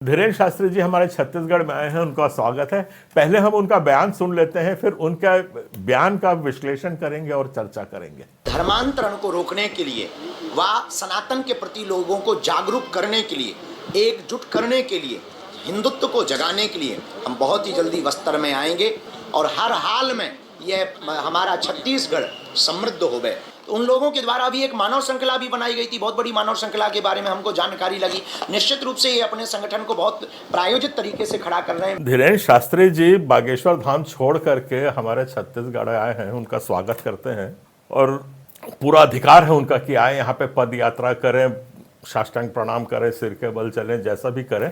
धीरेन्द्र शास्त्री जी हमारे छत्तीसगढ़ में आए हैं, उनका स्वागत है। पहले हम उनका बयान सुन लेते हैं, फिर उनका बयान का विश्लेषण करेंगे और चर्चा करेंगे। धर्मांतरण को रोकने के लिए व सनातन के प्रति लोगों को जागरूक करने के लिए, एकजुट करने के लिए, हिंदुत्व को जगाने के लिए हम बहुत ही जल्दी बस्तर में आएंगे और हर हाल में यह हमारा छत्तीसगढ़ समृद्ध हो गए। तो उन लोगों के द्वारा भी एक मानव श्रृंखला भी बनाई गई थी, बहुत बड़ी मानव श्रृंखला के बारे में हमको जानकारी लगी। निश्चित रूप से ये अपने संगठन को बहुत प्रायोजित तरीके से खड़ा कर रहे हैं। धीरेन्द्र शास्त्री जी बागेश्वर धाम छोड़ करके हमारे छत्तीसगढ़ आए हैं, उनका स्वागत करते हैं और पूरा अधिकार है उनका कि आए यहाँ पे पद यात्रा करें, साष्टांग प्रणाम करें, सिर के बल चलें, जैसा भी करें।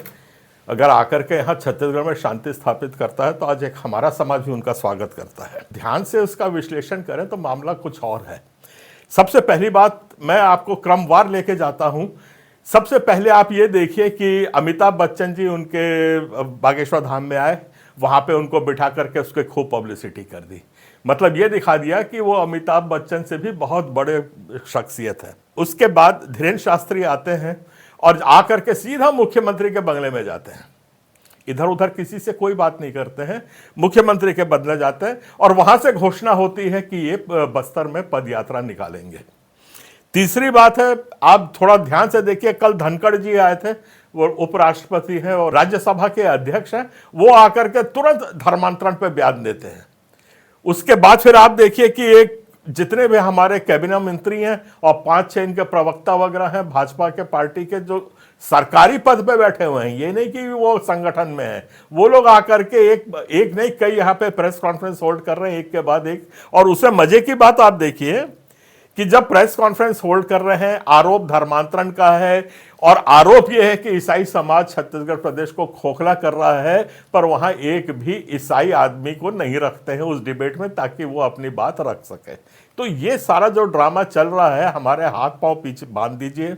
अगर आकर के यहाँ छत्तीसगढ़ में शांति स्थापित करता है तो आज एक हमारा समाज भी उनका स्वागत करता है। ध्यान से उसका विश्लेषण करें तो मामला कुछ और है। सबसे पहली बात, मैं आपको क्रमवार लेके जाता हूं। सबसे पहले आप ये देखिए कि अमिताभ बच्चन जी उनके बागेश्वर धाम में आए, वहां पे उनको बिठा करके उसके खूब पब्लिसिटी कर दी। मतलब ये दिखा दिया कि वो अमिताभ बच्चन से भी बहुत बड़े शख्सियत है। उसके बाद धीरेन्द्र शास्त्री आते हैं और आकर के सीधा मुख्यमंत्री के बंगले में जाते हैं। इधर उधर किसी से कोई बात नहीं करते हैं, मुख्यमंत्री के बदले जाते हैं और वहां से घोषणा होती है कि ये बस्तर में पद यात्रा निकालेंगे। तीसरी बात है, आप थोड़ा ध्यान से देखिए, कल धनखड़ जी आए थे, वो उपराष्ट्रपति हैं और राज्यसभा के अध्यक्ष हैं, वो आकर के तुरंत धर्मांतरण पे बयान देते हैं। उसके बाद फिर आप देखिए कि एक जितने भी हमारे कैबिनेट मंत्री हैं और 5-6 इनके प्रवक्ता वगैरह हैं भाजपा के पार्टी के, जो सरकारी पद पे बैठे हुए हैं, ये नहीं कि वो संगठन में है, वो लोग आकर के एक नहीं कई यहाँ पे प्रेस कॉन्फ्रेंस होल्ड कर रहे हैं, एक के बाद एक। और उसमें मजे की बात आप देखिए कि जब प्रेस कॉन्फ्रेंस होल्ड कर रहे हैं, आरोप धर्मांतरण का है और आरोप यह है कि ईसाई समाज छत्तीसगढ़ प्रदेश को खोखला कर रहा है, पर वहां एक भी ईसाई आदमी को नहीं रखते हैं उस डिबेट में ताकि वो अपनी बात रख सके। तो ये सारा जो ड्रामा चल रहा है, हमारे हाथ पांव पीछे बांध दीजिए,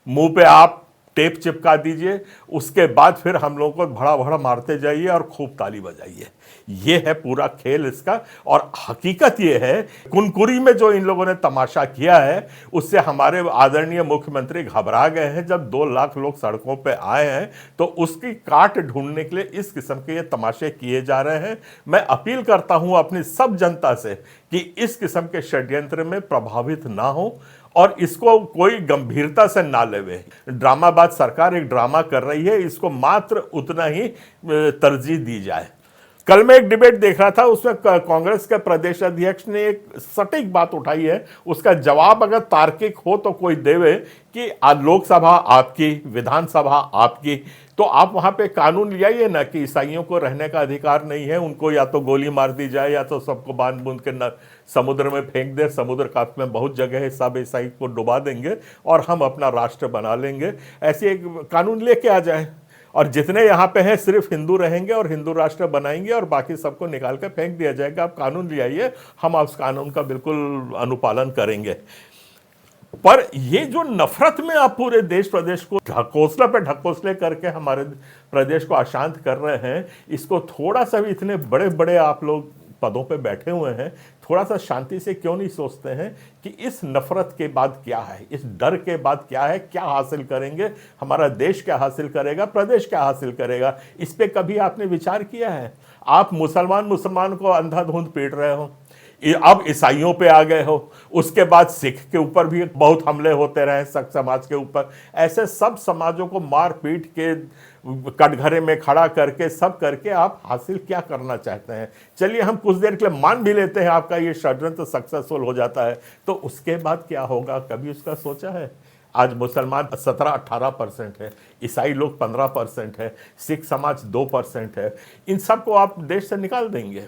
मुंह पे आप टेप चिपका दीजिए, उसके बाद फिर हम लोगों को भड़ा भड़ा मारते जाइए और खूब ताली बजाइए। ये है पूरा खेल इसका। और हकीकत ये है, कुनकुरी में जो इन लोगों ने तमाशा किया है, उससे हमारे आदरणीय मुख्यमंत्री घबरा गए हैं। जब 2 लाख लोग सड़कों पे आए हैं तो उसकी काट ढूंढने के लिए इस किस्म के ये तमाशे किए जा रहे हैं। मैं अपील करता हूं अपनी सब जनता से कि इस किस्म के षड्यंत्र में प्रभावित ना हो और इसको कोई गंभीरता से ना लेवे। ड्रामाबाज सरकार एक ड्रामा कर रही है, इसको मात्र उतना ही तरजीह दी जाए। कल मैं एक डिबेट देख रहा था, उसमें कांग्रेस के प्रदेश अध्यक्ष ने एक सटीक बात उठाई है, उसका जवाब अगर तार्किक हो तो कोई देवे कि लोकसभा आपकी, विधानसभा आपकी, तो आप वहां पे कानून ले आइए ना कि ईसाइयों को रहने का अधिकार नहीं है, उनको या तो गोली मार दी जाए या तो सबको बांध बूंद के समुद्र में फेंक दे। समुद्र का में बहुत जगह है, सब ईसाई को डुबा देंगे और हम अपना राष्ट्र बना लेंगे। ऐसे एक कानून लेके आ जाए और जितने यहाँ पे हैं सिर्फ हिंदू रहेंगे और हिंदू राष्ट्र बनाएंगे और बाकी सबको निकाल के फेंक दिया जाएगा। आप कानून ले आइए, हम उस कानून का बिल्कुल अनुपालन करेंगे। पर ये जो नफरत में आप पूरे देश प्रदेश को ढकोसला पे ढकोसले करके हमारे प्रदेश को अशांत कर रहे हैं, इसको थोड़ा सा भी, इतने बड़े बड़े आप लोग पदों पे बैठे हुए हैं, थोड़ा सा शांति से क्यों नहीं सोचते हैं कि इस नफरत के बाद क्या है, इस डर के बाद क्या है, क्या हासिल करेंगे, हमारा देश क्या हासिल करेगा, प्रदेश क्या हासिल करेगा। इस पे कभी आपने विचार किया है? आप मुसलमान को अंधाधुंध पीट रहे हो, अब ईसाइयों पे आ गए हो, उसके बाद सिख के ऊपर भी बहुत हमले होते रहे, सिख समाज के ऊपर। ऐसे सब समाजों को मार पीट के कटघरे में खड़ा करके सब करके आप हासिल क्या करना चाहते हैं? चलिए हम कुछ देर के लिए मान भी लेते हैं आपका ये षड्यंत्र सक्सेसफुल हो जाता है, तो उसके बाद क्या होगा, कभी उसका सोचा है? आज मुसलमान 17-18% है, ईसाई लोग 15% है, सिख समाज 2% है। इन सबको आप देश से निकाल देंगे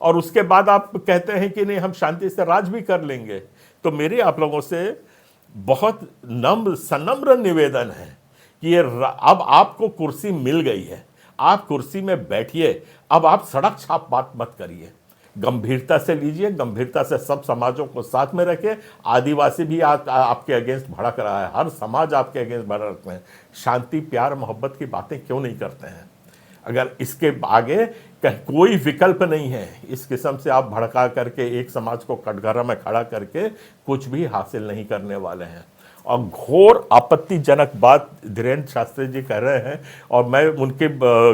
और उसके बाद आप कहते हैं कि नहीं हम शांति से राज भी कर लेंगे। तो मेरी आप लोगों से बहुत सनम्र निवेदन है कि ये अब आपको कुर्सी मिल गई है, आप कुर्सी में बैठिए, अब आप सड़क छाप बात मत करिए, गंभीरता से लीजिए, गंभीरता से सब समाजों को साथ में रखें। आदिवासी भी आपके अगेंस्ट भड़क रहा है, हर समाज आपके अगेंस्ट भड़क रहे हैं। शांति प्यार मोहब्बत की बातें क्यों नहीं करते हैं? अगर इसके आगे कोई विकल्प नहीं है, इस किस्म से आप भड़का करके एक समाज को कटघरा में खड़ा करके कुछ भी हासिल नहीं करने वाले हैं। और घोर आपत्तिजनक बात धीरेन्द्र शास्त्री जी कह रहे हैं। और मैं उनके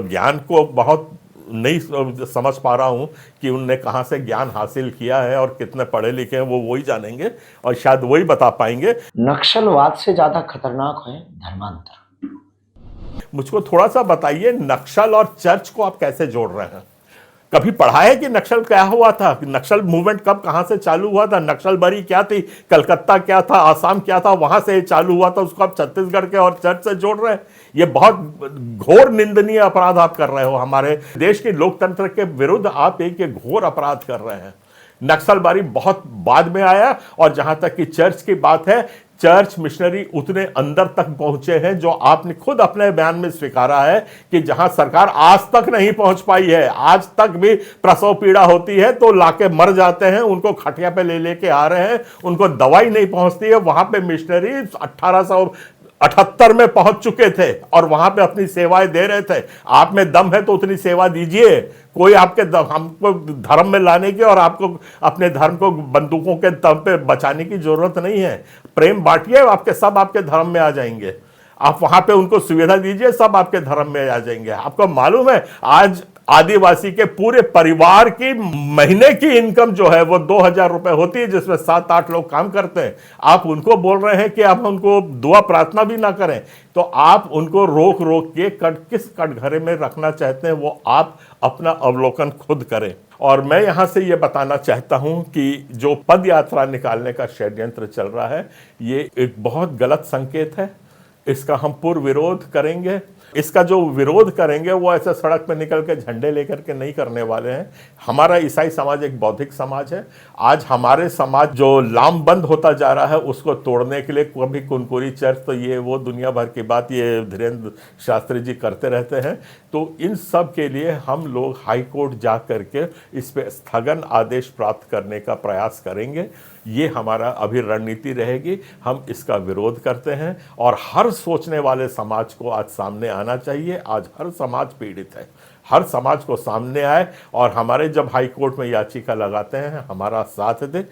ज्ञान को बहुत नहीं समझ पा रहा हूं कि उनने कहां से ज्ञान हासिल किया है और कितने पढ़े लिखे हैं, वो वही जानेंगे और शायद वही बता पाएंगे। नक्सलवाद से ज्यादा खतरनाक है धर्मांतर। मुझको थोड़ा सा बताइए, नक्सल और चर्च को आप कैसे जोड़ रहे हैं? कभी पढ़ा है कि नक्सल क्या हुआ था? नक्सल मूवमेंट कब कहां से चालू हुआ था? नक्सलबरी क्या थी? कलकत्ता क्या था? आसाम क्या था? वहां से चालू हुआ था, उसको आप छत्तीसगढ़ के और चर्च से जोड़ रहे हैं। ये बहुत घोर निंदनीय अपराध आप कर रहे हो। हमारे देश के लोकतंत्र के विरुद्ध आप एक घोर अपराध कर रहे हैं। नक्सलबारी बहुत बाद में आया। और जहां तक कि चर्च की बात है, चर्च मिशनरी उतने अंदर तक पहुंचे हैं जो आपने खुद अपने बयान में स्वीकारा है कि जहां सरकार आज तक नहीं पहुंच पाई है, आज तक भी प्रसव पीड़ा होती है तो लाके मर जाते हैं, उनको खटिया पे ले लेके आ रहे हैं, उनको दवाई नहीं पहुंचती है। वहां पे मिशनरी 1878 में पहुंच चुके थे और वहां पे अपनी सेवाएं दे रहे थे। आप में दम है तो उतनी सेवा दीजिए। कोई आपके हमको धर्म में लाने की और आपको अपने धर्म को बंदूकों के दम पे बचाने की जरूरत नहीं है। प्रेम बांटिए, आपके सब आपके धर्म में आ जाएंगे। आप वहां पे उनको सुविधा दीजिए, सब आपके धर्म में आ जाएंगे। आपको मालूम है आज आदिवासी के पूरे परिवार की महीने की इनकम जो है वो 2000 रुपए होती है, जिसमें 7-8 लोग काम करते हैं। आप उनको बोल रहे हैं कि आप उनको दुआ प्रार्थना भी ना करें, तो आप उनको रोक रोक के किस कटघरे में रखना चाहते हैं वो आप अपना अवलोकन खुद करें। और मैं यहां से ये बताना चाहता हूं कि जो पद यात्रा निकालने का षड्यंत्र चल रहा है, ये एक बहुत गलत संकेत है। इसका हम पूर्ण विरोध करेंगे। इसका जो विरोध करेंगे वो ऐसे सड़क पे निकल के झंडे लेकर के नहीं करने वाले हैं। हमारा ईसाई समाज एक बौद्धिक समाज है। आज हमारे समाज जो लामबंद होता जा रहा है उसको तोड़ने के लिए कभी कुनकुरी चर्च तो ये वो दुनिया भर की बात ये धीरेन्द्र शास्त्री जी करते रहते हैं। तो इन सब के लिए हम लोग हाई कोर्ट जा करके इस पे स्थगन आदेश प्राप्त करने का प्रयास करेंगे। ये हमारा अभी रणनीति रहेगी। हम इसका विरोध करते हैं और हर सोचने वाले समाज को आज सामने आना चाहिए। आज हर समाज पीड़ित है। हर समाज को सामने आए और हमारे जब हाई कोर्ट में याचिका लगाते हैं हमारा साथ दे।